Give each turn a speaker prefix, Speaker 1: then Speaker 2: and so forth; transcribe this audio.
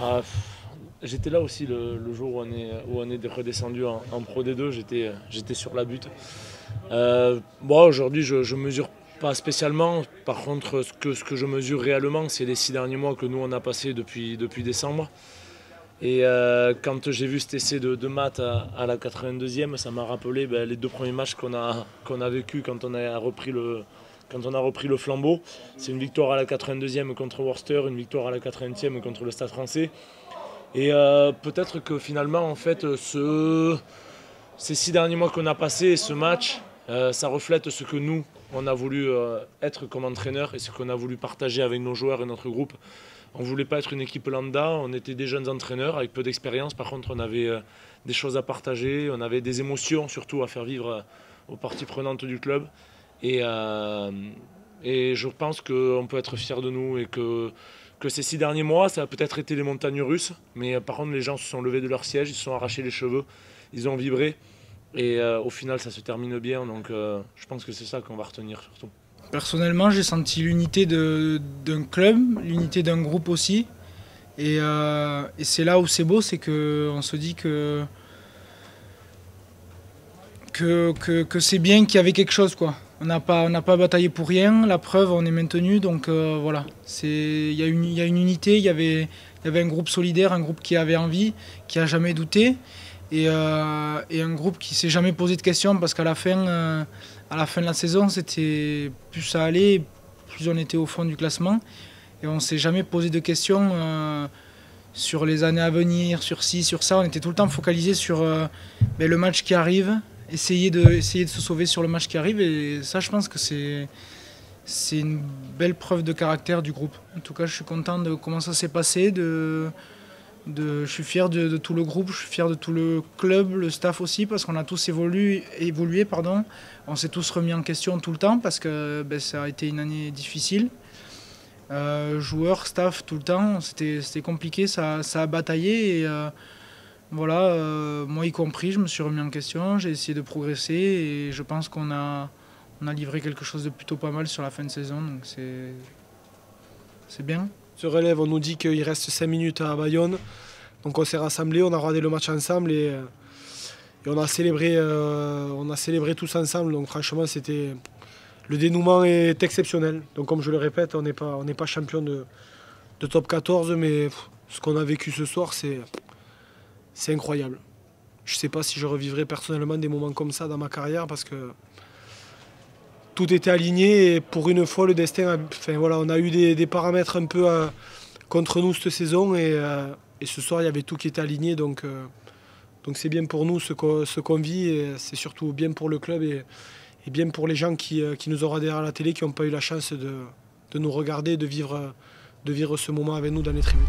Speaker 1: Ah, j'étais là aussi le jour où on est redescendu en Pro D2, j'étais sur la butte. Bon, aujourd'hui, je ne mesure pas spécialement. Par contre, ce que je mesure réellement, c'est les 6 derniers mois que nous on a passés depuis décembre. Et quand j'ai vu cet essai de maths à la 82e, ça m'a rappelé les 2 premiers matchs qu'on a vécu quand on a repris le flambeau. C'est une victoire à la 82e contre Worcester, une victoire à la 80e contre le Stade Français. Et peut-être que finalement, en fait, ces 6 derniers mois qu'on a passés, ce match, ça reflète ce que nous, on a voulu être comme entraîneur et ce qu'on a voulu partager avec nos joueurs et notre groupe. On ne voulait pas être une équipe lambda, on était des jeunes entraîneurs avec peu d'expérience. Par contre, on avait des choses à partager, on avait des émotions surtout à faire vivre aux parties prenantes du club. Et, euh, et je pense qu'on peut être fier de nous et que ces 6 derniers mois, ça a peut-être été les montagnes russes. Mais par contre, les gens se sont levés de leur siège, ils se sont arrachés les cheveux, ils ont vibré. Et au final, ça se termine bien. Donc je pense que c'est ça qu'on va retenir surtout.
Speaker 2: Personnellement, j'ai senti l'unité d'un club, l'unité d'un groupe aussi. Et c'est là où c'est beau, c'est qu'on se dit que c'est bien qu'il y avait quelque chose, quoi. On n'a pas bataillé pour rien, la preuve, on est maintenu. Donc voilà, il y a une unité, il y avait un groupe solidaire, un groupe qui avait envie, qui n'a jamais douté. Et un groupe qui s'est jamais posé de questions parce qu'à la fin de la saison, c'était plus ça allait, plus on était au fond du classement. Et on ne s'est jamais posé de questions sur les années à venir, sur ci, sur ça. On était tout le temps focalisé sur le match qui arrive, essayer de se sauver sur le match qui arrive. Et ça, je pense que c'est une belle preuve de caractère du groupe. En tout cas, je suis content de comment ça s'est passé. Je suis fier de tout le groupe, je suis fier de tout le club, le staff aussi, parce qu'on a tous évolué. On s'est tous remis en question tout le temps, parce que ça a été une année difficile. Joueurs, staff, tout le temps, c'était compliqué, ça a bataillé. Et voilà, moi y compris, je me suis remis en question, j'ai essayé de progresser, et je pense qu'on a livré quelque chose de plutôt pas mal sur la fin de saison, donc c'est bien.
Speaker 3: Se relève, on nous dit qu'il reste 5 minutes à Bayonne. Donc on s'est rassemblés, on a regardé le match ensemble et on a célébré tous ensemble. Donc franchement, le dénouement est exceptionnel. Donc comme je le répète, on n'est pas champion de top 14, mais ce qu'on a vécu ce soir, c'est incroyable. Je ne sais pas si je revivrai personnellement des moments comme ça dans ma carrière parce que tout était aligné et pour une fois le destin, on a eu des paramètres un peu contre nous cette saison et ce soir il y avait tout qui était aligné donc c'est bien pour nous ce qu'on vit et c'est surtout bien pour le club et bien pour les gens qui nous auront derrière la télé qui n'ont pas eu la chance de nous regarder, de vivre ce moment avec nous dans les tribunes.